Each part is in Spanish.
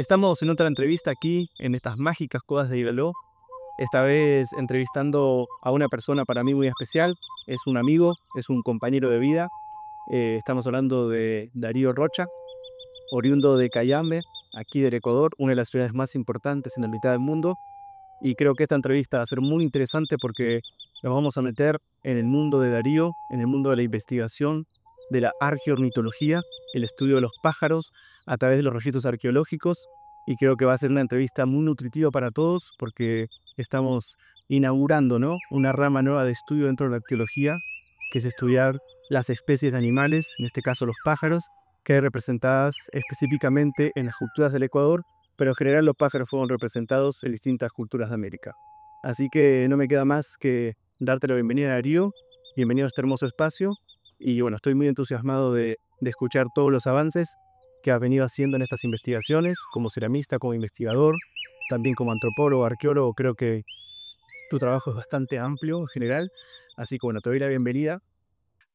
Estamos en otra entrevista aquí, en estas mágicas cuevas de Iveló. Esta vez entrevistando a una persona para mí muy especial. Es un amigo, es un compañero de vida. Estamos hablando de Darío Rocha, oriundo de Cayambe, aquí del Ecuador, una de las ciudades más importantes en la mitad del mundo. Y creo que esta entrevista va a ser muy interesante porque nos vamos a meter en el mundo de Darío, en el mundo de la investigación, de la arqueornitología, el estudio de los pájaros a través de los registros arqueológicos. Y creo que va a ser una entrevista muy nutritiva para todos porque estamos inaugurando, ¿no?, una rama nueva de estudio dentro de la arqueología, que es estudiar las especies de animales, en este caso los pájaros, que hay representadas específicamente en las culturas del Ecuador, pero en general los pájaros fueron representados en distintas culturas de América. Así que no me queda más que darte la bienvenida, Darío. Bienvenido a este hermoso espacio. Y bueno, estoy muy entusiasmado de escuchar todos los avances que has venido haciendo en estas investigaciones, como ceramista, como investigador, también como antropólogo, arqueólogo. Creo que tu trabajo es bastante amplio en general. Así que bueno, te doy la bienvenida.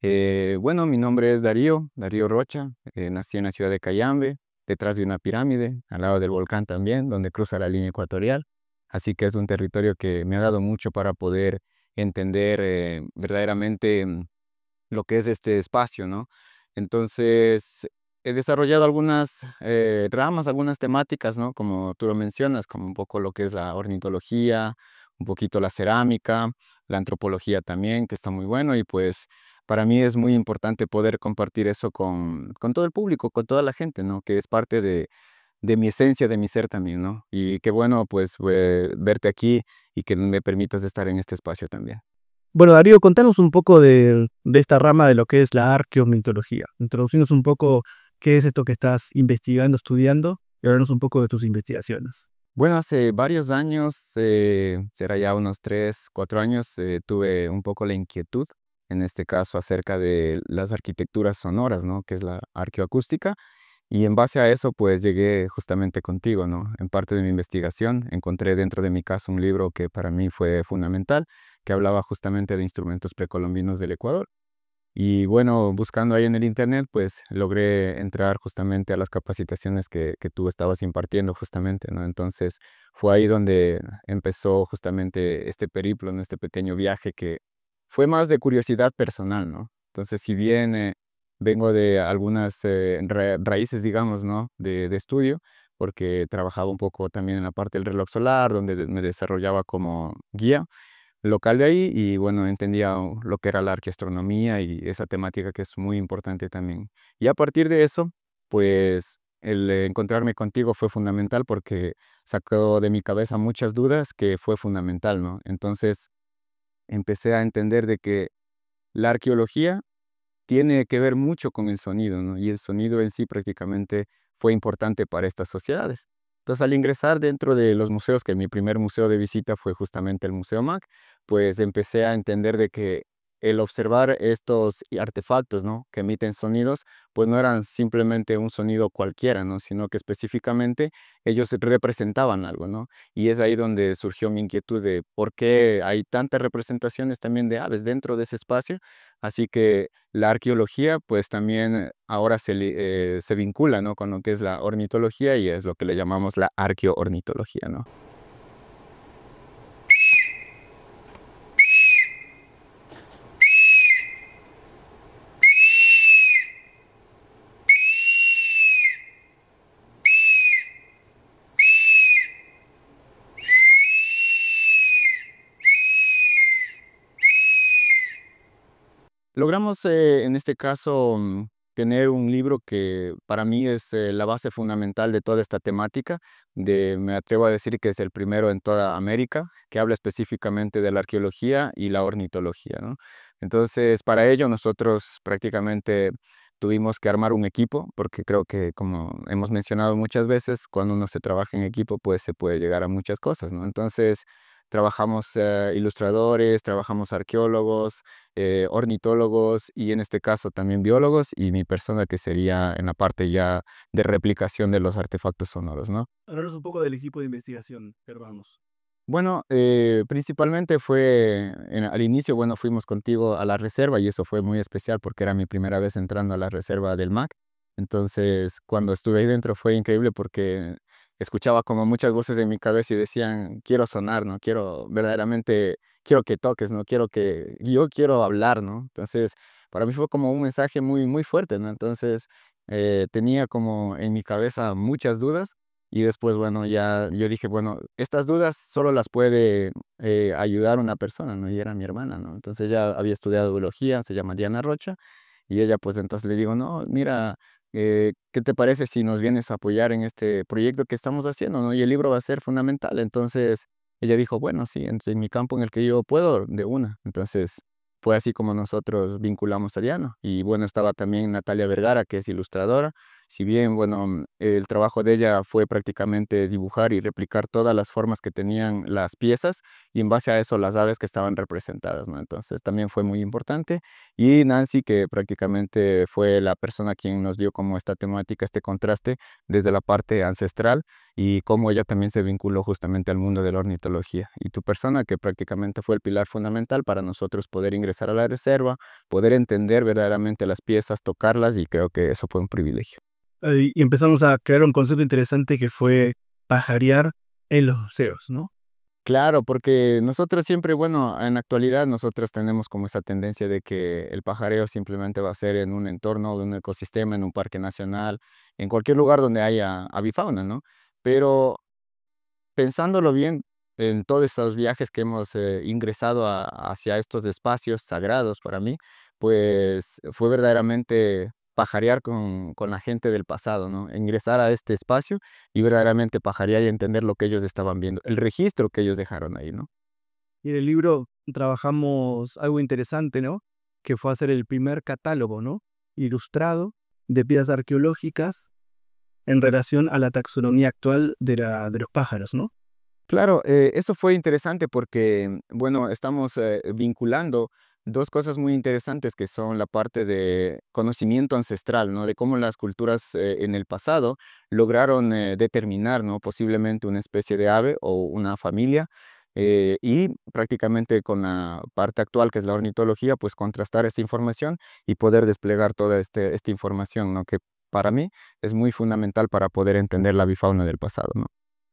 Bueno, mi nombre es Darío Rocha. Nací en la ciudad de Cayambe, detrás de una pirámide, al lado del volcán también, donde cruza la línea ecuatorial. Así que es un territorio que me ha dado mucho para poder entender verdaderamente lo que es este espacio, ¿no? Entonces, he desarrollado algunas ramas, algunas temáticas, ¿no? Como tú lo mencionas, como un poco lo que es la ornitología, un poquito la cerámica, la antropología también, que está muy bueno, y pues para mí es muy importante poder compartir eso con todo el público, con toda la gente, ¿no? Que es parte de mi esencia, de mi ser también, ¿no? Y qué bueno, pues, verte aquí y que me permitas estar en este espacio también. Bueno, Darío, contanos un poco de esta rama de lo que es la arqueomitología. Introducinos un poco qué es esto que estás investigando, estudiando, y hablarnos un poco de tus investigaciones. Bueno, hace varios años, será ya unos 3, 4 años, tuve un poco la inquietud, en este caso acerca de las arquitecturas sonoras, ¿no? Que es la arqueoacústica. Y en base a eso, pues llegué justamente contigo, ¿no? En parte de mi investigación encontré dentro de mi casa un libro que para mí fue fundamental, que hablaba justamente de instrumentos precolombinos del Ecuador. Y bueno, buscando ahí en el internet, pues logré entrar justamente a las capacitaciones que tú estabas impartiendo justamente, ¿no? Entonces fue ahí donde empezó justamente este periplo, ¿no? Este pequeño viaje que fue más de curiosidad personal, ¿no? Entonces, si bien vengo de algunas raíces, digamos, ¿no? De estudio, porque trabajaba un poco también en la parte del reloj solar, donde me desarrollaba como guía local de ahí y bueno, entendía lo que era la arqueastronomía y esa temática que es muy importante también. Y a partir de eso, pues el encontrarme contigo fue fundamental porque sacó de mi cabeza muchas dudas que fue fundamental, ¿no? Entonces empecé a entender de que la arqueología tiene que ver mucho con el sonido, ¿no? Y el sonido en sí prácticamente fue importante para estas sociedades. Entonces, al ingresar dentro de los museos, que mi primer museo de visita fue justamente el Museo MAC, pues empecé a entender de que el observar estos artefactos, ¿no? Que emiten sonidos, pues no eran simplemente un sonido cualquiera, ¿no? Sino que específicamente ellos representaban algo, ¿no? Y es ahí donde surgió mi inquietud de por qué hay tantas representaciones también de aves dentro de ese espacio. Así que la arqueología, pues también ahora se vincula, ¿no? Con lo que es la ornitología y es lo que le llamamos la arqueoornitología, ¿no? Logramos, en este caso, tener un libro que para mí es la base fundamental de toda esta temática. Me atrevo a decir que es el primero en toda América, que habla específicamente de la arqueología y la ornitología, ¿no? Entonces, para ello nosotros prácticamente tuvimos que armar un equipo, porque creo que, como hemos mencionado muchas veces, cuando uno se trabaja en equipo, pues se puede llegar a muchas cosas, ¿no? Entonces, trabajamos ilustradores, trabajamos arqueólogos, ornitólogos y en este caso también biólogos y mi persona que sería en la parte ya de replicación de los artefactos sonoros, ¿no? Hablarnos un poco del equipo de investigación que armamos. Bueno, principalmente fue al inicio, bueno, fuimos contigo a la reserva y eso fue muy especial porque era mi primera vez entrando a la reserva del MAC. Entonces, cuando estuve ahí dentro fue increíble porque escuchaba como muchas voces en mi cabeza y decían, quiero sonar, ¿no? Quiero verdaderamente, quiero que toques, ¿no? Yo quiero hablar, ¿no? Entonces, para mí fue como un mensaje muy, muy fuerte, ¿no? Entonces, tenía como en mi cabeza muchas dudas y después, bueno, ya yo dije, bueno, estas dudas solo las puede ayudar una persona, ¿no? Y era mi hermana, ¿no? Entonces ya había estudiado biología, se llama Diana Rocha, y ella pues entonces le digo, no, mira, ¿qué te parece si nos vienes a apoyar en este proyecto que estamos haciendo, ¿no? Y el libro va a ser fundamental. Entonces ella dijo, bueno, sí, en mi campo en el que yo puedo, de una. Entonces fue así como nosotros vinculamos a Diana. Y bueno, estaba también Natalia Vergara, que es ilustradora. Si bien, bueno, el trabajo de ella fue prácticamente dibujar y replicar todas las formas que tenían las piezas y en base a eso las aves que estaban representadas, ¿no? Entonces también fue muy importante. Y Nancy, que prácticamente fue la persona quien nos dio como esta temática, este contraste desde la parte ancestral y cómo ella también se vinculó justamente al mundo de la ornitología. Y tu persona, que prácticamente fue el pilar fundamental para nosotros poder ingresar a la reserva, poder entender verdaderamente las piezas, tocarlas, y creo que eso fue un privilegio. Y empezamos a crear un concepto interesante que fue pajarear en los museos, ¿no? Claro, porque nosotros siempre, bueno, en la actualidad nosotros tenemos como esa tendencia de que el pajareo simplemente va a ser en un entorno, de un ecosistema, en un parque nacional, en cualquier lugar donde haya avifauna, ¿no? Pero pensándolo bien, en todos esos viajes que hemos ingresado hacia estos espacios sagrados para mí, pues fue verdaderamente pajarear con la gente del pasado, ¿no? Ingresar a este espacio y verdaderamente pajarear y entender lo que ellos estaban viendo, el registro que ellos dejaron ahí, ¿no? Y en el libro trabajamos algo interesante, ¿no? Que fue hacer el primer catálogo, ¿no? Ilustrado de piezas arqueológicas en relación a la taxonomía actual de los pájaros, ¿no? Claro, eso fue interesante porque, bueno, estamos vinculando dos cosas muy interesantes que son la parte de conocimiento ancestral, ¿no? De cómo las culturas en el pasado lograron determinar, ¿no? Posiblemente una especie de ave o una familia, y prácticamente con la parte actual que es la ornitología, pues contrastar esta información y poder desplegar toda esta información, ¿no? Que para mí es muy fundamental para poder entender la bifauna del pasado, ¿no?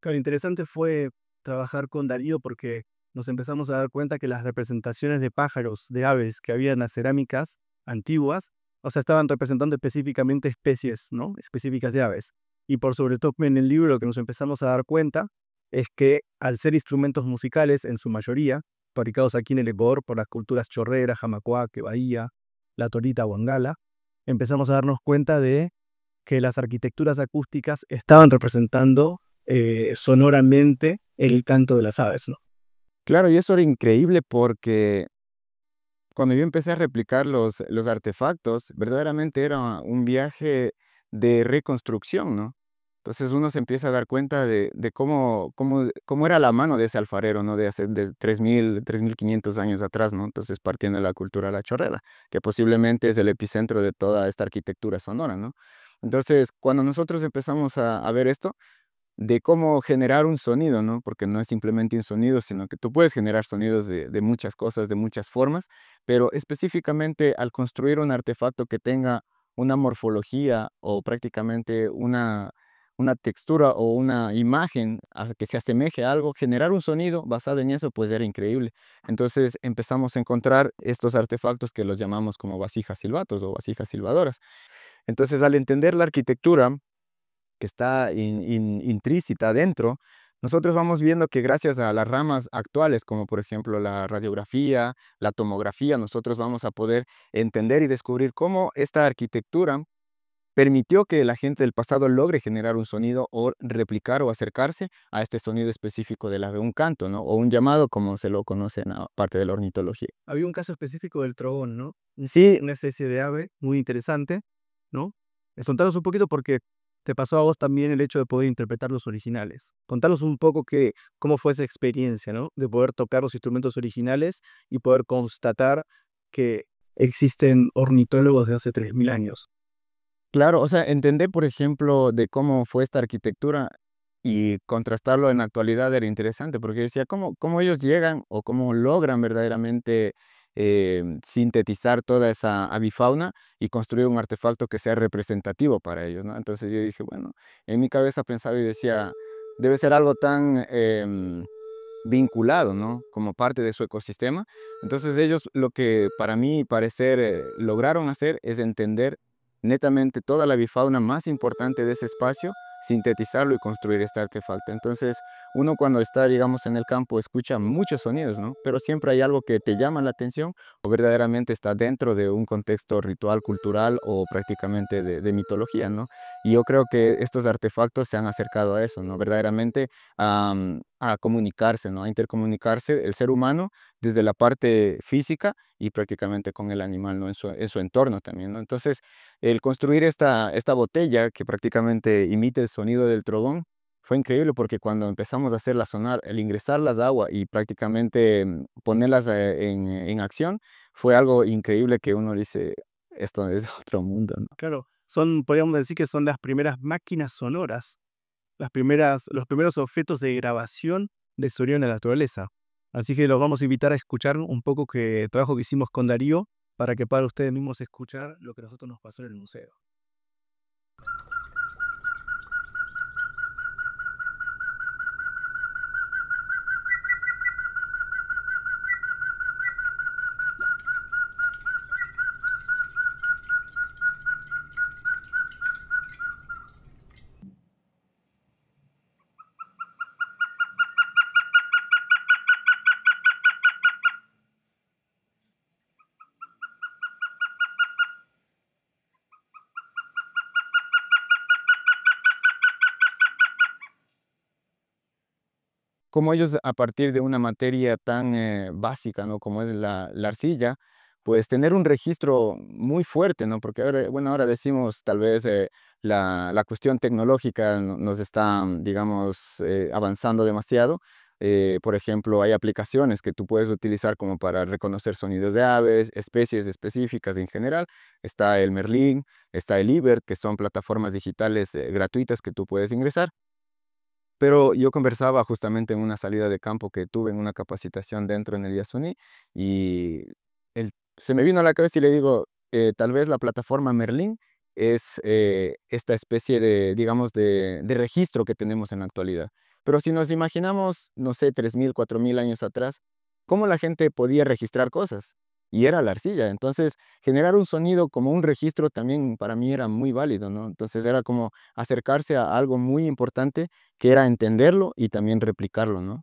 Lo interesante fue trabajar con Darío porque nos empezamos a dar cuenta que las representaciones de pájaros, de aves que había en las cerámicas antiguas, o sea, estaban representando específicamente especies, ¿no? Específicas de aves. Y por sobre todo en el libro lo que nos empezamos a dar cuenta es que al ser instrumentos musicales, en su mayoría, fabricados aquí en el Ecuador por las culturas chorrera, jamacuaque, bahía, la torita, huangala, empezamos a darnos cuenta de que las arquitecturas acústicas estaban representando sonoramente el canto de las aves, ¿no? Claro, y eso era increíble porque cuando yo empecé a replicar los artefactos, verdaderamente era un viaje de reconstrucción, ¿no? Entonces uno se empieza a dar cuenta de cómo era la mano de ese alfarero, ¿no? De hace de 3.500 años atrás, ¿no? Entonces partiendo de la cultura de la chorrera, que posiblemente es el epicentro de toda esta arquitectura sonora, ¿no? Entonces, cuando nosotros empezamos a ver esto, de cómo generar un sonido, ¿no? Porque no es simplemente un sonido, sino que tú puedes generar sonidos de muchas cosas, de muchas formas, pero específicamente al construir un artefacto que tenga una morfología o prácticamente una textura o una imagen que se asemeje a algo, generar un sonido basado en eso, pues era increíble. Entonces empezamos a encontrar estos artefactos que los llamamos como vasijas silbatos o vasijas silbadoras. Entonces, al entender la arquitectura, que está intrínseca dentro, nosotros vamos viendo que gracias a las ramas actuales, como por ejemplo la radiografía, la tomografía, nosotros vamos a poder entender y descubrir cómo esta arquitectura permitió que la gente del pasado logre generar un sonido o replicar o acercarse a este sonido específico de un canto, ¿no? O un llamado, como se lo conoce en la parte de la ornitología. Había un caso específico del trogón, ¿no? Sí, Una especie de ave muy interesante, ¿no? Contanos un poquito porque te pasó a vos también el hecho de poder interpretar los originales. Contanos un poco cómo fue esa experiencia, ¿no? De poder tocar los instrumentos originales y poder constatar que existen ornitólogos de hace 3000 años. claro, o sea, entender, por ejemplo, de cómo fue esta arquitectura y contrastarlo en la actualidad era interesante, porque decía, ¿cómo ellos llegan o cómo logran verdaderamente sintetizar toda esa avifauna y construir un artefacto que sea representativo para ellos, ¿no? Entonces yo dije, bueno, en mi cabeza pensaba y decía, debe ser algo tan vinculado, ¿no? Como parte de su ecosistema. Entonces ellos lo que para mí parecer lograron hacer es entender netamente toda la bifauna más importante de ese espacio, sintetizarlo y construir este artefacto. Entonces uno cuando está, digamos, en el campo escucha muchos sonidos, ¿no? Pero siempre hay algo que te llama la atención o verdaderamente está dentro de un contexto ritual, cultural o prácticamente de mitología, ¿no? Y yo creo que estos artefactos se han acercado a eso, ¿no? Verdaderamente a comunicarse, ¿no? A intercomunicarse el ser humano desde la parte física y prácticamente con el animal, ¿no? En su entorno también, ¿no? Entonces, el construir esta botella que prácticamente imite el sonido del trovón fue increíble porque cuando empezamos a hacerla sonar, el ingresarlas a agua y prácticamente ponerlas en acción, fue algo increíble que uno dice, esto es de otro mundo, ¿no? Claro, podríamos decir que son las primeras máquinas sonoras, los primeros objetos de grabación de sonido en la naturaleza. Así que los vamos a invitar a escuchar un poco el trabajo que hicimos con Darío para que puedan ustedes mismos escuchar lo que a nosotros nos pasó en el museo. Como ellos a partir de una materia tan básica, ¿no? Como es la arcilla, pues tener un registro muy fuerte, ¿no? Porque ahora, bueno, ahora decimos tal vez la cuestión tecnológica nos está, digamos, avanzando demasiado. Por ejemplo, hay aplicaciones que tú puedes utilizar como para reconocer sonidos de aves, especies específicas en general. Está el Merlin, está el Ibert, que son plataformas digitales gratuitas que tú puedes ingresar. Pero yo conversaba justamente en una salida de campo que tuve en una capacitación dentro en el Yasuní y se me vino a la cabeza y le digo, tal vez la plataforma Merlin es esta especie de, digamos, de registro que tenemos en la actualidad. Pero si nos imaginamos, no sé, 3000, 4000 años atrás, ¿cómo la gente podía registrar cosas? Y era la arcilla. Entonces, generar un sonido como un registro también para mí era muy válido, ¿no? Entonces era como acercarse a algo muy importante que era entenderlo y también replicarlo, ¿no?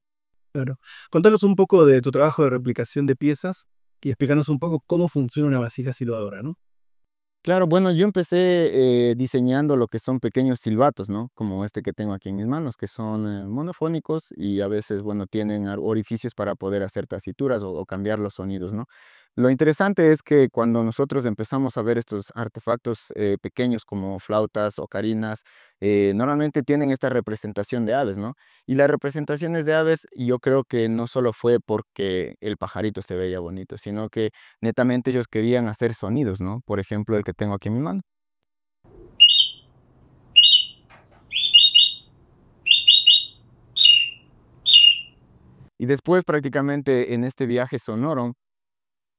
Claro. Contanos un poco de tu trabajo de replicación de piezas y explícanos un poco cómo funciona una vasija silbadora, ¿no? Claro, bueno, yo empecé diseñando lo que son pequeños silbatos, ¿no? Como este que tengo aquí en mis manos, que son monofónicos y a veces, bueno, tienen orificios para poder hacer tasituras o cambiar los sonidos, ¿no? Lo interesante es que cuando nosotros empezamos a ver estos artefactos pequeños como flautas, ocarinas, normalmente tienen esta representación de aves, ¿no? Y las representaciones de aves, yo creo que no solo fue porque el pajarito se veía bonito, sino que netamente ellos querían hacer sonidos, ¿no? Por ejemplo, el que tengo aquí en mi mano. Y después prácticamente en este viaje sonoro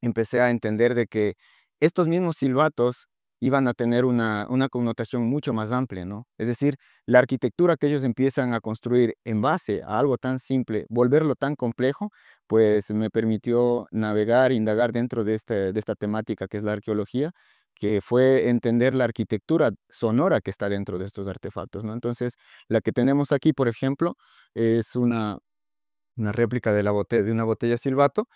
empecé a entender de que estos mismos silbatos iban a tener una connotación mucho más amplia, ¿no? Es decir, la arquitectura que ellos empiezan a construir en base a algo tan simple, volverlo tan complejo, pues me permitió navegar, indagar dentro de esta temática que es la arqueología, que fue entender la arquitectura sonora que está dentro de estos artefactos, ¿no? Entonces, la que tenemos aquí, por ejemplo, es una réplica de una botella silbato,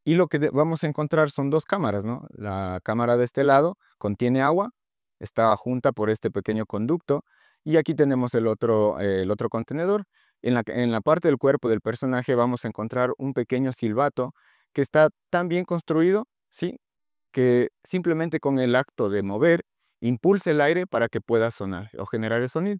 y lo que vamos a encontrar son dos cámaras, ¿no? La cámara de este lado contiene agua, está junta por este pequeño conducto, y aquí tenemos el otro contenedor. En la parte del cuerpo del personaje vamos a encontrar un pequeño silbato que está tan bien construido, ¿sí? Que simplemente con el acto de mover, impulsa el aire para que pueda sonar o generar el sonido.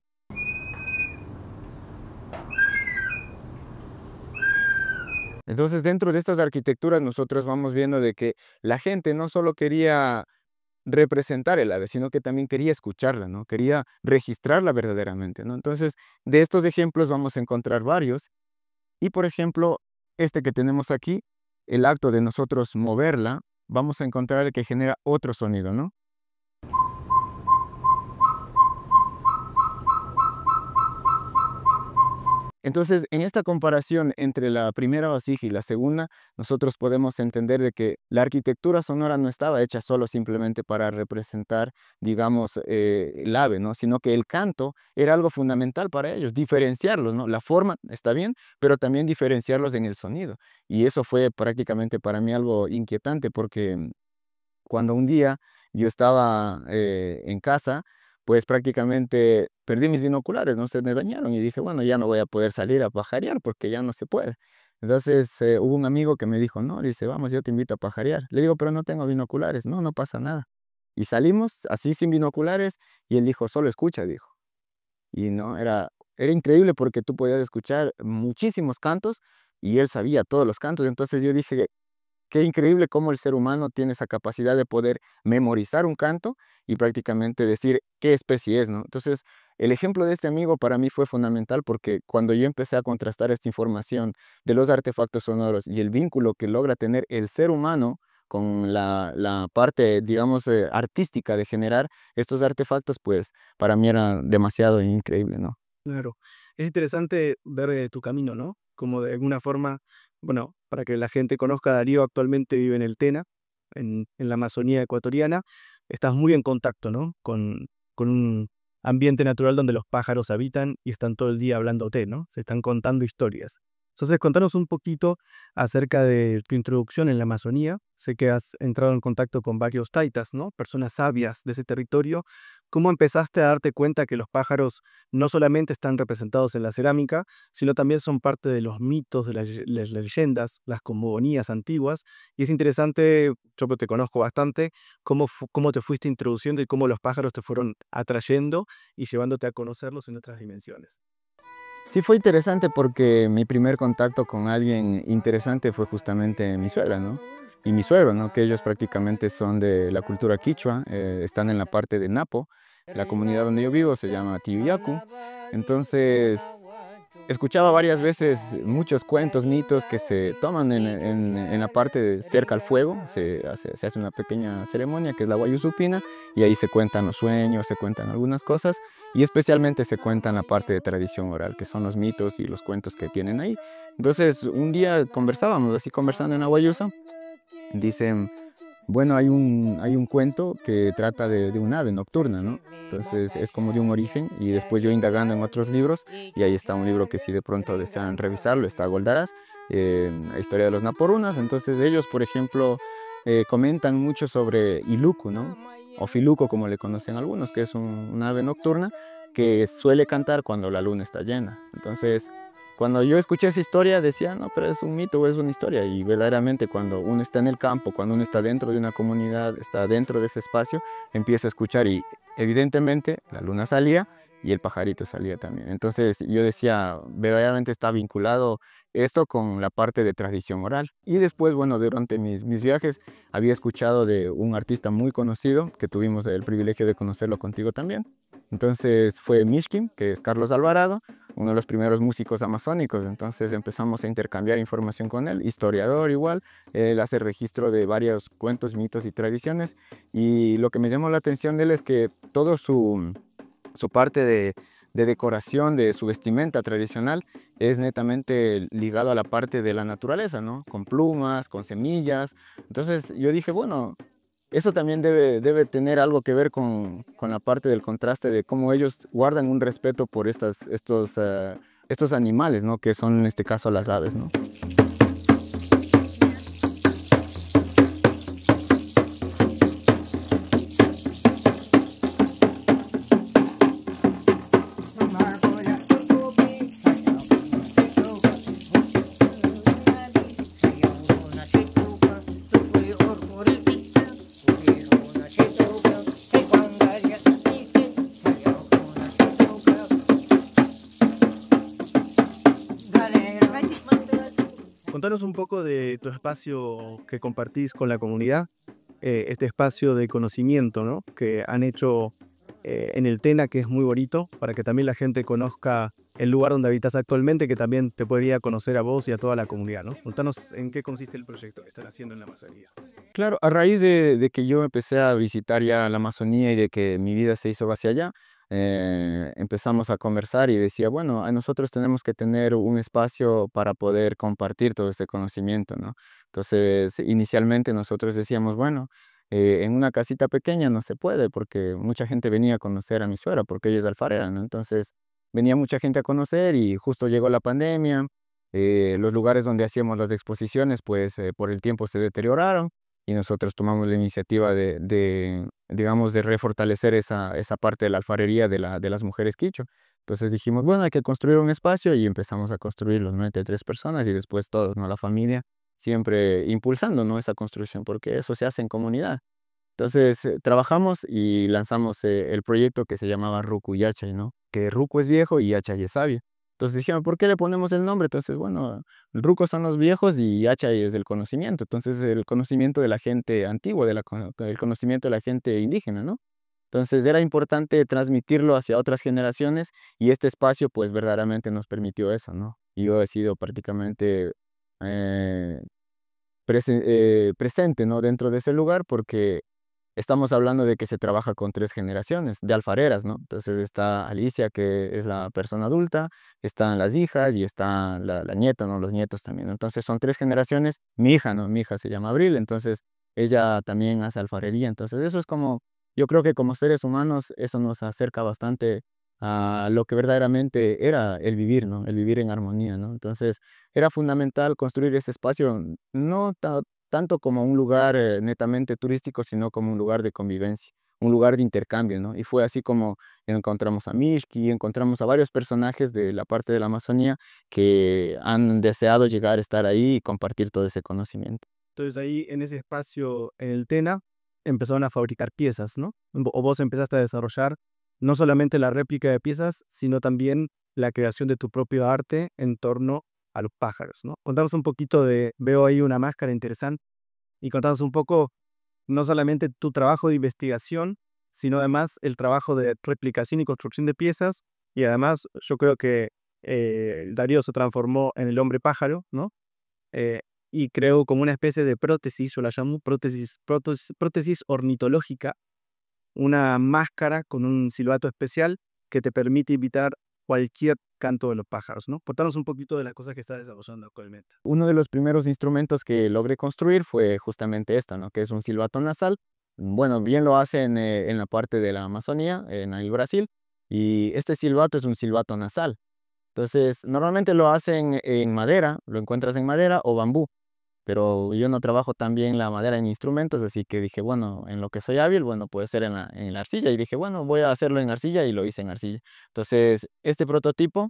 Entonces, dentro de estas arquitecturas nosotros vamos viendo de que la gente no solo quería representar el ave, sino que también quería escucharla, ¿no? Quería registrarla verdaderamente, ¿no? Entonces, de estos ejemplos vamos a encontrar varios. Y, por ejemplo, este que tenemos aquí, el acto de nosotros moverla, vamos a encontrar que genera otro sonido, ¿no? Entonces, en esta comparación entre la primera vasija y la segunda, nosotros podemos entender de que la arquitectura sonora no estaba hecha solo simplemente para representar, digamos, el ave, ¿no? Sino que el canto era algo fundamental para ellos, diferenciarlos, ¿no? La forma está bien, pero también diferenciarlos en el sonido. Y eso fue prácticamente para mí algo inquietante porque cuando un día yo estaba en casa, pues prácticamente perdí mis binoculares, no se me dañaron y dije, bueno, ya no voy a poder salir a pajarear porque ya no se puede. Entonces hubo un amigo que me dijo, no, dice, vamos, yo te invito a pajarear. Le digo, pero no tengo binoculares, no, no pasa nada. Y salimos así sin binoculares y él dijo, solo escucha, dijo. Y no, era increíble porque tú podías escuchar muchísimos cantos y él sabía todos los cantos. Entonces yo dije, qué increíble cómo el ser humano tiene esa capacidad de poder memorizar un canto y prácticamente decir qué especie es, ¿no? Entonces, el ejemplo de este amigo para mí fue fundamental porque cuando yo empecé a contrastar esta información de los artefactos sonoros y el vínculo que logra tener el ser humano con la parte, digamos, artística de generar estos artefactos, pues para mí era demasiado increíble, ¿no? Claro. Es interesante ver tu camino, ¿no? Como de alguna forma, bueno, para que la gente conozca, Darío actualmente vive en el Tena, en la Amazonía ecuatoriana. Estás muy en contacto, ¿no? Con un ambiente natural donde los pájaros habitan y están todo el día hablándote, ¿no? Se están contando historias. Entonces, contanos un poquito acerca de tu introducción en la Amazonía. Sé que has entrado en contacto con varios taitas, ¿no? Personas sabias de ese territorio. ¿Cómo empezaste a darte cuenta que los pájaros no solamente están representados en la cerámica, sino también son parte de los mitos, de las leyendas, las cosmogonías antiguas? Y es interesante, yo te conozco bastante, cómo te fuiste introduciendo y cómo los pájaros te fueron atrayendo y llevándote a conocerlos en otras dimensiones. Sí fue interesante porque mi primer contacto con alguien interesante fue justamente mi suegra, ¿no? Y mi suegro, ¿no? Que ellos prácticamente son de la cultura quichua, están en la parte de Napo. La comunidad donde yo vivo se llama Tibiacu. Entonces, escuchaba varias veces muchos cuentos, mitos que se toman en la parte cerca al fuego. Se hace una pequeña ceremonia que es la Guayusupina y ahí se cuentan los sueños, se cuentan algunas cosas y especialmente se cuentan la parte de tradición oral, que son los mitos y los cuentos que tienen ahí. Entonces, un día conversábamos, así conversando en la Guayusa, dicen, bueno, hay un cuento que trata de un ave nocturna, ¿no? Entonces es como de un origen y después yo indagando en otros libros y ahí está un libro que si de pronto desean revisarlo, está Goldarás, la historia de los Naporunas. Entonces ellos, por ejemplo, comentan mucho sobre Iluku, ¿no? O Filuco, como le conocen algunos, que es un ave nocturna que suele cantar cuando la luna está llena. Entonces, cuando yo escuché esa historia decía, no, pero es un mito o es una historia. Y verdaderamente cuando uno está en el campo, cuando uno está dentro de una comunidad, está dentro de ese espacio, empieza a escuchar y evidentemente la luna salía y el pajarito salía también. Entonces yo decía, verdaderamente está vinculado esto con la parte de tradición oral. Y después, bueno, durante mis viajes había escuchado de un artista muy conocido, que tuvimos el privilegio de conocerlo contigo también. Entonces fue Mishkin, que es Carlos Alvarado, uno de los primeros músicos amazónicos. Entonces empezamos a intercambiar información con él, historiador igual. Él hace registro de varios cuentos, mitos y tradiciones. Y lo que me llamó la atención de él es que todo su parte de decoración de su vestimenta tradicional es netamente ligado a la parte de la naturaleza, ¿no? Con plumas, con semillas. Entonces yo dije, bueno, eso también debe tener algo que ver con la parte del contraste de cómo ellos guardan un respeto por estos animales, ¿no? Que son en este caso las aves, ¿no? Contanos un poco de tu espacio que compartís con la comunidad, este espacio de conocimiento, ¿no? Que han hecho en el Tena, que es muy bonito, para que también la gente conozca el lugar donde habitas actualmente, que también te podría conocer a vos y a toda la comunidad, ¿no? Contanos en qué consiste el proyecto que están haciendo en la Amazonía. Claro, a raíz de que yo empecé a visitar ya la Amazonía y de que mi vida se hizo hacia allá, empezamos a conversar y decía, bueno, nosotros tenemos que tener un espacio para poder compartir todo este conocimiento, ¿no? Entonces, inicialmente nosotros decíamos, bueno, en una casita pequeña no se puede porque mucha gente venía a conocer a mi suegra porque ella es alfarera, ¿no? Entonces, venía mucha gente a conocer y justo llegó la pandemia, los lugares donde hacíamos las exposiciones, pues por el tiempo se deterioraron y nosotros tomamos la iniciativa digamos, de refortalecer esa parte de la alfarería de las mujeres quichua. Entonces dijimos, bueno, hay que construir un espacio y empezamos a construirlo, ¿no? Entre 3 personas y después todos, ¿no? La familia, siempre impulsando, ¿no? Esa construcción, porque eso se hace en comunidad. Entonces, trabajamos y lanzamos el proyecto que se llamaba Ruku Yachay, ¿no? Que Ruku es viejo y Yachay es sabio. Entonces dijeron, ¿por qué le ponemos el nombre? Entonces, bueno, el Ruku son los viejos y Yachay es el conocimiento. Entonces, el conocimiento de la gente antigua, el conocimiento de la gente indígena, ¿no? Entonces, era importante transmitirlo hacia otras generaciones y este espacio, pues, verdaderamente nos permitió eso, ¿no? Y yo he sido prácticamente eh, presente, ¿no? Dentro de ese lugar porque estamos hablando de que se trabaja con 3 generaciones de alfareras, ¿no? Entonces está Alicia, que es la persona adulta, están las hijas y está la nieta, ¿no? Los nietos también, ¿no? Entonces son 3 generaciones. Mi hija, ¿no? Mi hija se llama Abril, entonces ella también hace alfarería. Entonces eso es como, yo creo que como seres humanos eso nos acerca bastante a lo que verdaderamente era el vivir, ¿no? El vivir en armonía, ¿no? Entonces era fundamental construir ese espacio, no tanto como un lugar netamente turístico, sino como un lugar de convivencia, un lugar de intercambio, ¿no? Y fue así como encontramos a Mishki, encontramos a varios personajes de la parte de la Amazonía que han deseado llegar a estar ahí y compartir todo ese conocimiento. Entonces ahí en ese espacio, en el TENA, empezaron a fabricar piezas, ¿no? O vos empezaste a desarrollar no solamente la réplica de piezas, sino también la creación de tu propio arte en torno a los pájaros, ¿no? Contanos un poquito veo ahí una máscara interesante, y contanos un poco no solamente tu trabajo de investigación, sino además el trabajo de replicación y construcción de piezas, y además yo creo que Darío se transformó en el hombre pájaro, ¿no? eh, y creo como una especie de prótesis, yo la llamo prótesis ornitológica, una máscara con un silbato especial que te permite imitar cualquier canto de los pájaros, ¿no? Contanos un poquito de las cosas que estás desarrollando actualmente. Uno de los primeros instrumentos que logré construir fue justamente esta, ¿no? Que es un silbato nasal. Bueno, bien lo hacen en la parte de la Amazonía, en el Brasil, y este silbato es un silbato nasal. Entonces, normalmente lo hacen en madera, lo encuentras en madera o bambú, pero yo no trabajo tan bien la madera en instrumentos, así que dije, bueno, en lo que soy hábil, bueno, puede ser en la arcilla, y dije, bueno, voy a hacerlo en arcilla, y lo hice en arcilla. Entonces, este prototipo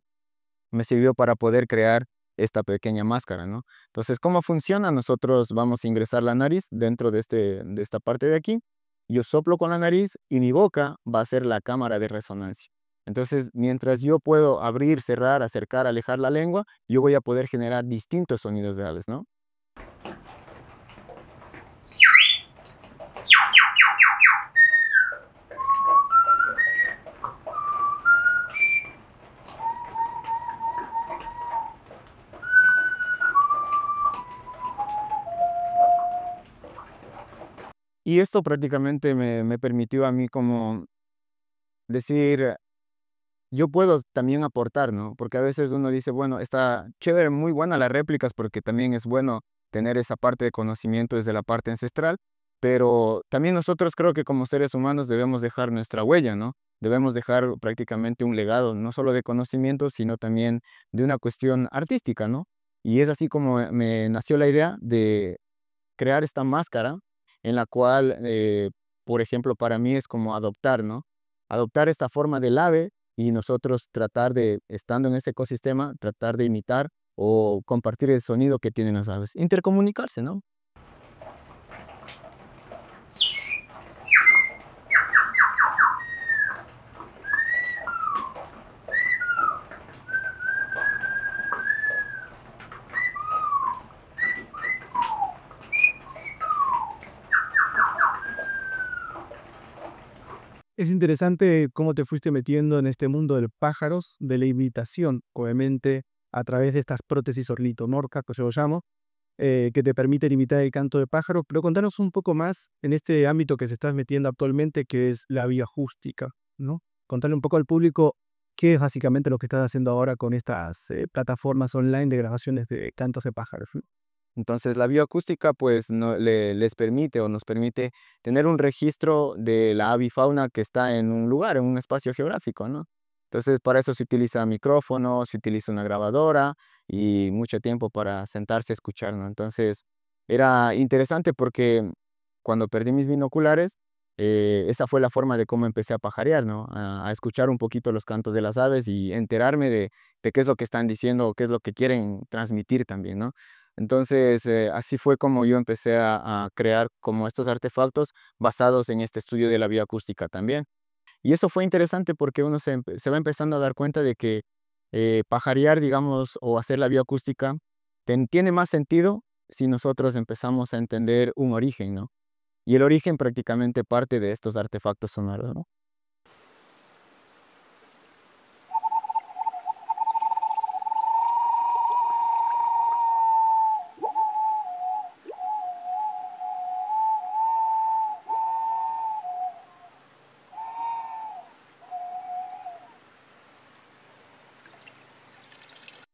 me sirvió para poder crear esta pequeña máscara, ¿no? Entonces, ¿cómo funciona? Nosotros vamos a ingresar la nariz dentro de esta parte de aquí. Yo soplo con la nariz y mi boca va a ser la cámara de resonancia. Entonces, mientras yo puedo abrir, cerrar, acercar, alejar la lengua, yo voy a poder generar distintos sonidos reales, ¿no? Y esto prácticamente me permitió a mí como decir, yo puedo también aportar, ¿no? Porque a veces uno dice, bueno, está chévere, muy buena las réplicas porque también es bueno tener esa parte de conocimiento desde la parte ancestral, pero también nosotros creo que como seres humanos debemos dejar nuestra huella, ¿no? Debemos dejar prácticamente un legado, no solo de conocimiento, sino también de una cuestión artística, ¿no? Y es así como me nació la idea de crear esta máscara en la cual, por ejemplo, para mí es como adoptar, ¿no? Adoptar esta forma del ave y nosotros tratar de, estando en ese ecosistema, tratar de imitar o compartir el sonido que tienen las aves. Intercomunicarse, ¿no? Es interesante cómo te fuiste metiendo en este mundo de los pájaros, de la imitación, obviamente a través de estas prótesis ornitomorfas, que yo lo llamo, que te permiten imitar el canto de pájaros, pero contanos un poco más en este ámbito que se estás metiendo actualmente, que es la bioacústica, ¿no? contarle un poco al público qué es básicamente lo que estás haciendo ahora con estas plataformas online de grabaciones de cantos de pájaros, ¿no? Entonces, la bioacústica, pues, les permite o nos permite tener un registro de la avifauna que está en un lugar, en un espacio geográfico, ¿no? Entonces, para eso se utiliza micrófono, se utiliza una grabadora y mucho tiempo para sentarse a escuchar, ¿no? Entonces, era interesante porque cuando perdí mis binoculares, esa fue la forma de cómo empecé a pajarear, ¿no? A escuchar un poquito los cantos de las aves y enterarme de qué es lo que están diciendo o qué es lo que quieren transmitir también, ¿no? Entonces, así fue como yo empecé a crear como estos artefactos basados en este estudio de la bioacústica también. Y eso fue interesante porque uno se va empezando a dar cuenta de que pajarear, digamos, o hacer la bioacústica tiene más sentido si nosotros empezamos a entender un origen, ¿no? Y el origen prácticamente parte de estos artefactos sonoros, ¿no?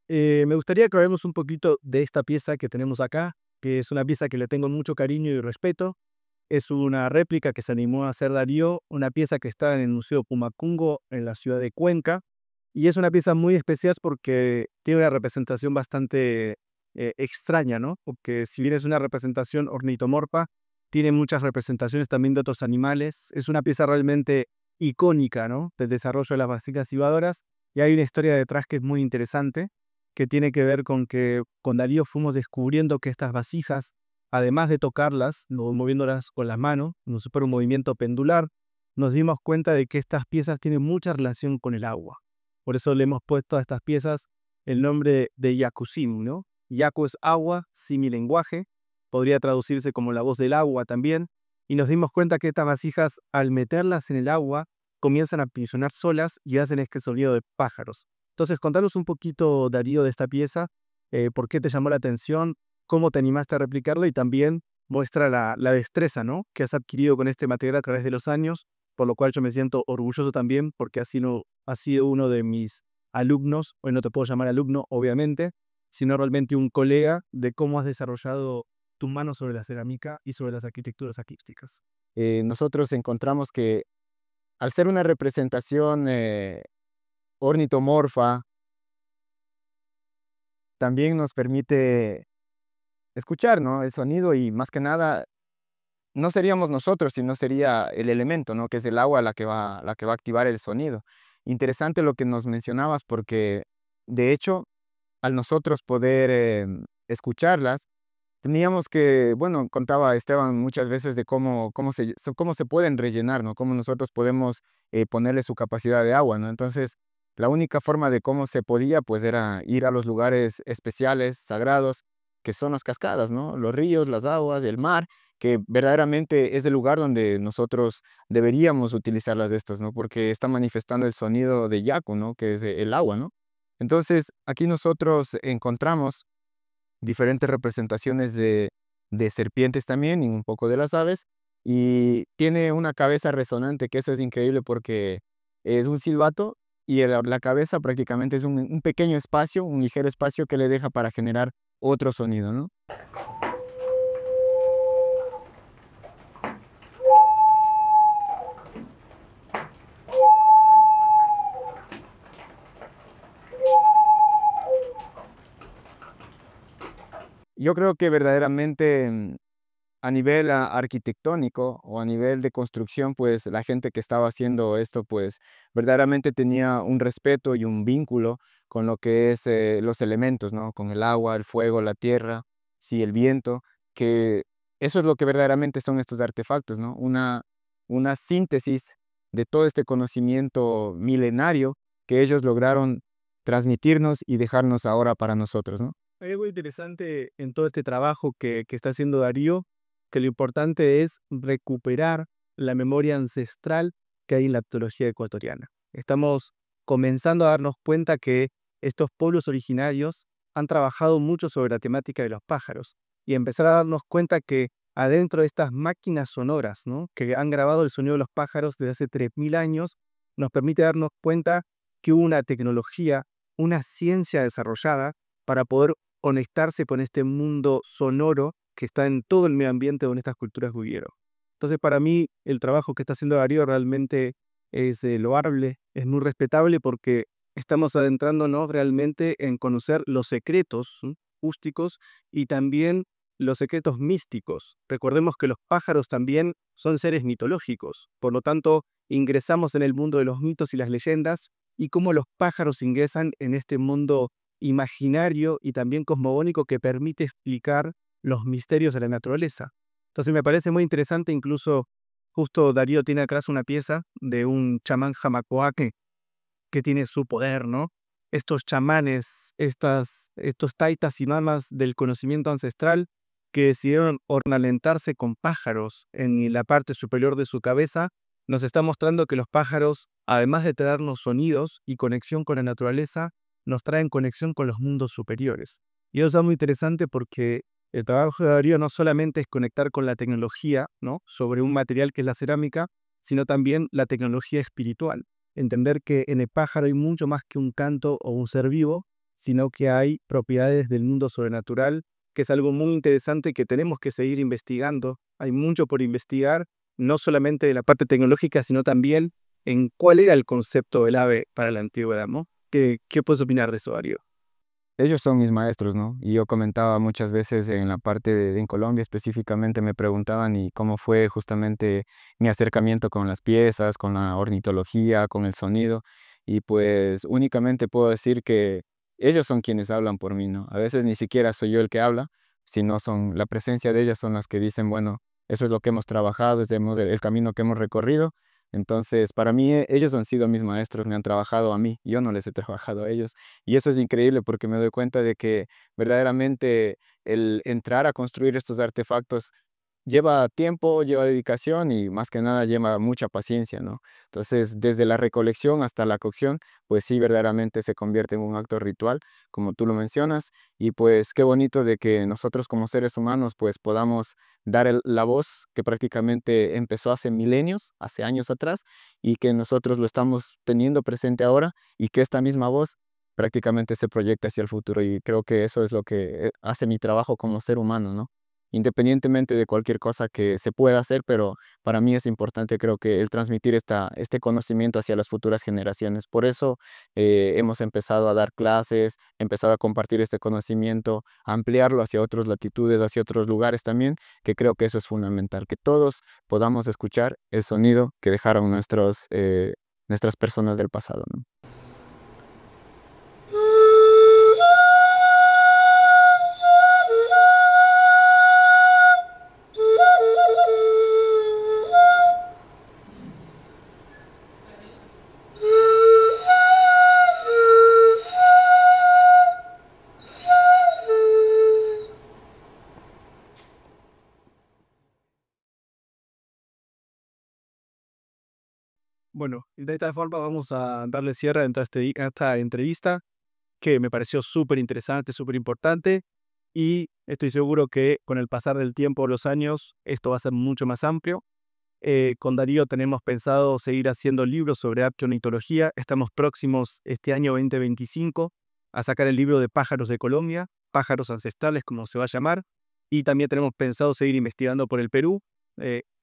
Me gustaría que hablemos un poquito de esta pieza que tenemos acá, que es una pieza que le tengo mucho cariño y respeto. Es una réplica que se animó a hacer Darío, una pieza que está en el Museo Pumacungo en la ciudad de Cuenca. Y es una pieza muy especial porque tiene una representación bastante extraña, ¿no? Porque si bien es una representación ornitomorfa, tiene muchas representaciones también de otros animales. Es una pieza realmente icónica, ¿no? Del desarrollo de las vasijas cibadoras. Y hay una historia detrás que es muy interesante, que tiene que ver con que con Darío fuimos descubriendo que estas vasijas, además de tocarlas, moviéndolas con las manos, como si fuera un movimiento pendular, nos dimos cuenta de que estas piezas tienen mucha relación con el agua. Por eso le hemos puesto a estas piezas el nombre de Yacusim, ¿no? Yacu es agua, simi lenguaje, podría traducirse como la voz del agua también, y nos dimos cuenta que estas vasijas, al meterlas en el agua, comienzan a sonar solas y hacen este sonido de pájaros. Entonces, contanos un poquito, Darío, de esta pieza, por qué te llamó la atención, cómo te animaste a replicarla y también muestra la destreza, ¿no? Que has adquirido con este material a través de los años, por lo cual yo me siento orgulloso también porque ha sido uno de mis alumnos, hoy no te puedo llamar alumno, obviamente, sino realmente un colega de cómo has desarrollado tu mano sobre la cerámica y sobre las arquitecturas acústicas. Nosotros encontramos que al ser una representación ornitomorfa, también nos permite escuchar, ¿no? El sonido y más que nada, no seríamos nosotros, sino sería el elemento, ¿no? Que es el agua la que va a activar el sonido. Interesante lo que nos mencionabas porque, de hecho, al nosotros poder escucharlas, teníamos que, bueno, contaba Esteban muchas veces de cómo se pueden rellenar, ¿no? Cómo nosotros podemos ponerle su capacidad de agua, ¿no? Entonces, la única forma de cómo se podía, pues, era ir a los lugares especiales, sagrados, que son las cascadas, ¿no? Los ríos, las aguas, el mar, que verdaderamente es el lugar donde nosotros deberíamos utilizar las de estas, ¿no? Porque está manifestando el sonido de Yaku, ¿no? Que es el agua, ¿no? Entonces, aquí nosotros encontramos diferentes representaciones de serpientes también y un poco de las aves. Y tiene una cabeza resonante, que eso es increíble porque es un silbato y la cabeza prácticamente es un pequeño espacio, un ligero espacio que le deja para generar otro sonido, ¿no? Yo creo que verdaderamente a nivel arquitectónico o a nivel de construcción, pues la gente que estaba haciendo esto, pues verdaderamente tenía un respeto y un vínculo con lo que es los elementos, ¿no? Con el agua, el fuego, la tierra, sí, el viento, que eso es lo que verdaderamente son estos artefactos, ¿no? Una síntesis de todo este conocimiento milenario que ellos lograron transmitirnos y dejarnos ahora para nosotros, ¿no? Hay algo interesante en todo este trabajo que está haciendo Darío, que lo importante es recuperar la memoria ancestral que hay en la etología ecuatoriana. Estamos comenzando a darnos cuenta que estos pueblos originarios han trabajado mucho sobre la temática de los pájaros y empezar a darnos cuenta que adentro de estas máquinas sonoras, ¿no? Que han grabado el sonido de los pájaros desde hace 3000 años, nos permite darnos cuenta que hubo una tecnología, una ciencia desarrollada para poder conectarse con este mundo sonoro que está en todo el medio ambiente donde estas culturas vivieron. Entonces, para mí, el trabajo que está haciendo Darío realmente es loable, es muy respetable porque estamos adentrándonos realmente en conocer los secretos acústicos y también los secretos místicos. Recordemos que los pájaros también son seres mitológicos, por lo tanto, ingresamos en el mundo de los mitos y las leyendas y cómo los pájaros ingresan en este mundo imaginario y también cosmogónico que permite explicar los misterios de la naturaleza. Entonces me parece muy interesante, incluso justo Darío tiene atrás una pieza de un chamán jamacoaque que tiene su poder, ¿no? Estos chamanes, estos taitas y mamas del conocimiento ancestral que decidieron ornamentarse con pájaros en la parte superior de su cabeza, nos está mostrando que los pájaros, además de traernos sonidos y conexión con la naturaleza, nos traen conexión con los mundos superiores. Y eso es muy interesante porque el trabajo de Darío no solamente es conectar con la tecnología, ¿no? Sobre un material que es la cerámica, sino también la tecnología espiritual. Entender que en el pájaro hay mucho más que un canto o un ser vivo, sino que hay propiedades del mundo sobrenatural, que es algo muy interesante que tenemos que seguir investigando. Hay mucho por investigar, no solamente de la parte tecnológica, sino también en cuál era el concepto del ave para la antigüedad, ¿no? ¿Qué puedes opinar de eso, Darío? Ellos son mis maestros, ¿no? Y yo comentaba muchas veces en la parte en Colombia específicamente, me preguntaban y cómo fue justamente mi acercamiento con las piezas, con la ornitología, con el sonido. Y pues únicamente puedo decir que ellos son quienes hablan por mí, ¿no? A veces ni siquiera soy yo el que habla, sino son la presencia de ellas son las que dicen, bueno, eso es lo que hemos trabajado, el camino que hemos recorrido. Entonces, para mí, ellos han sido mis maestros, me han trabajado a mí, yo no les he trabajado a ellos. Y eso es increíble porque me doy cuenta de que verdaderamente el entrar a construir estos artefactos lleva tiempo, lleva dedicación y más que nada lleva mucha paciencia, ¿no? Entonces, desde la recolección hasta la cocción, pues sí, verdaderamente se convierte en un acto ritual, como tú lo mencionas, y pues qué bonito de que nosotros como seres humanos pues podamos dar la voz que prácticamente empezó hace milenios, hace años atrás, y que nosotros lo estamos teniendo presente ahora y que esta misma voz prácticamente se proyecta hacia el futuro y creo que eso es lo que hace mi trabajo como ser humano, ¿no? Independientemente de cualquier cosa que se pueda hacer, pero para mí es importante, creo que el transmitir este conocimiento hacia las futuras generaciones. Por eso hemos empezado a dar clases, empezado a compartir este conocimiento, a ampliarlo hacia otras latitudes, hacia otros lugares también, que creo que eso es fundamental, que todos podamos escuchar el sonido que dejaron nuestras personas del pasado, ¿no? Bueno, de esta forma vamos a darle cierre a esta entrevista que me pareció súper interesante, súper importante y estoy seguro que con el pasar del tiempo, los años, esto va a ser mucho más amplio. Con Darío tenemos pensado seguir haciendo libros sobre arqueomitología. Estamos próximos este año 2025 a sacar el libro de pájaros de Colombia, pájaros ancestrales como se va a llamar, y también tenemos pensado seguir investigando por el Perú.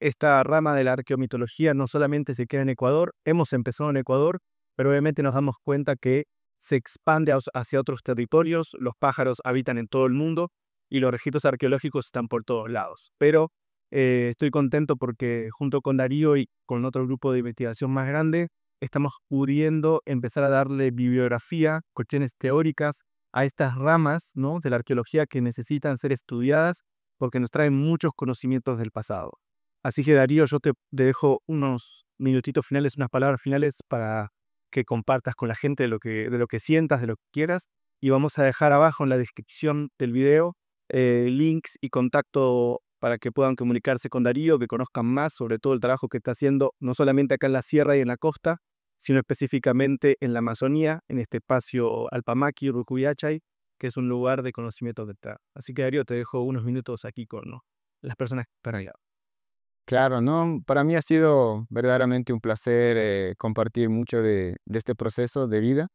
Esta rama de la arqueomitología no solamente se queda en Ecuador, hemos empezado en Ecuador, pero obviamente nos damos cuenta que se expande hacia otros territorios, los pájaros habitan en todo el mundo y los registros arqueológicos están por todos lados. Pero estoy contento porque junto con Darío y con otro grupo de investigación más grande, estamos pudiendo empezar a darle bibliografía, cuestiones teóricas a estas ramas, ¿no? De la arqueología que necesitan ser estudiadas porque nos traen muchos conocimientos del pasado. Así que Darío, yo te dejo unos minutitos finales, unas palabras finales para que compartas con la gente de lo que sientas, de lo que quieras. Y vamos a dejar abajo en la descripción del video links y contacto para que puedan comunicarse con Darío, que conozcan más sobre todo el trabajo que está haciendo, no solamente acá en la sierra y en la costa, sino específicamente en la Amazonía, en este espacio Alpamaki, Rucuyachay, que es un lugar de conocimiento de terra. Así que Darío, te dejo unos minutos aquí con, ¿no? Las personas que están allá. Claro, no, para mí ha sido verdaderamente un placer compartir mucho de este proceso de vida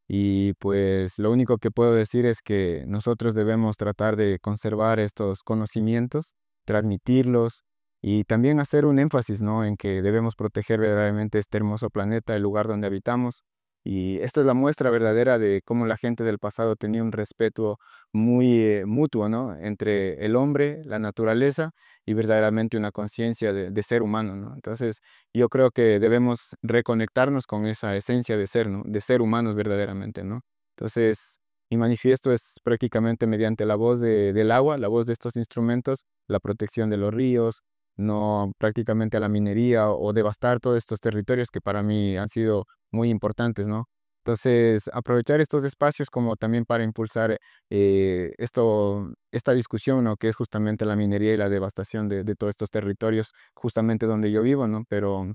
y pues lo único que puedo decir es que nosotros debemos tratar de conservar estos conocimientos, transmitirlos y también hacer un énfasis, ¿no? En que debemos proteger verdaderamente este hermoso planeta, el lugar donde habitamos. Y esto es la muestra verdadera de cómo la gente del pasado tenía un respeto muy mutuo, ¿no? Entre el hombre, la naturaleza y verdaderamente una conciencia de ser humano, ¿no? Entonces, yo creo que debemos reconectarnos con esa esencia de ser, ¿no? De ser humanos verdaderamente, ¿no? Entonces, mi manifiesto es prácticamente mediante la voz del agua, la voz de estos instrumentos, la protección de los ríos, no prácticamente a la minería o devastar todos estos territorios que para mí han sido muy importantes, ¿no? Entonces, aprovechar estos espacios como también para impulsar esta discusión, ¿no? Que es justamente la minería y la devastación de todos estos territorios, justamente donde yo vivo, ¿no? Pero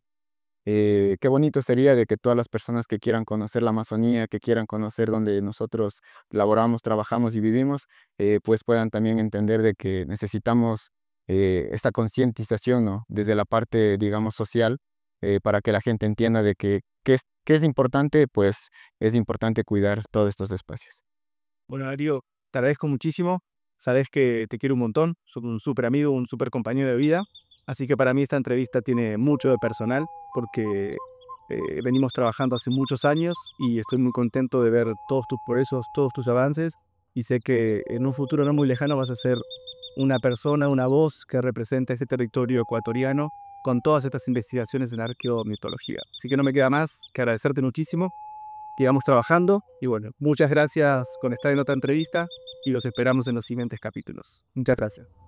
qué bonito sería de que todas las personas que quieran conocer la Amazonía, que quieran conocer donde nosotros laboramos, trabajamos y vivimos, pues puedan también entender de que necesitamos esta concientización, ¿no? Desde la parte, digamos, social, para que la gente entienda de que qué es importante, pues es importante cuidar todos estos espacios. Bueno, Darío, te agradezco muchísimo. Sabes que te quiero un montón. Soy un súper amigo, un súper compañero de vida. Así que para mí esta entrevista tiene mucho de personal porque venimos trabajando hace muchos años y estoy muy contento de ver todos tus progresos, todos tus avances y sé que en un futuro no muy lejano vas a ser una persona, una voz que representa este territorio ecuatoriano con todas estas investigaciones en arqueomitología. Así que no me queda más que agradecerte muchísimo, sigamos trabajando y bueno, muchas gracias por estar en otra entrevista y los esperamos en los siguientes capítulos. Muchas gracias.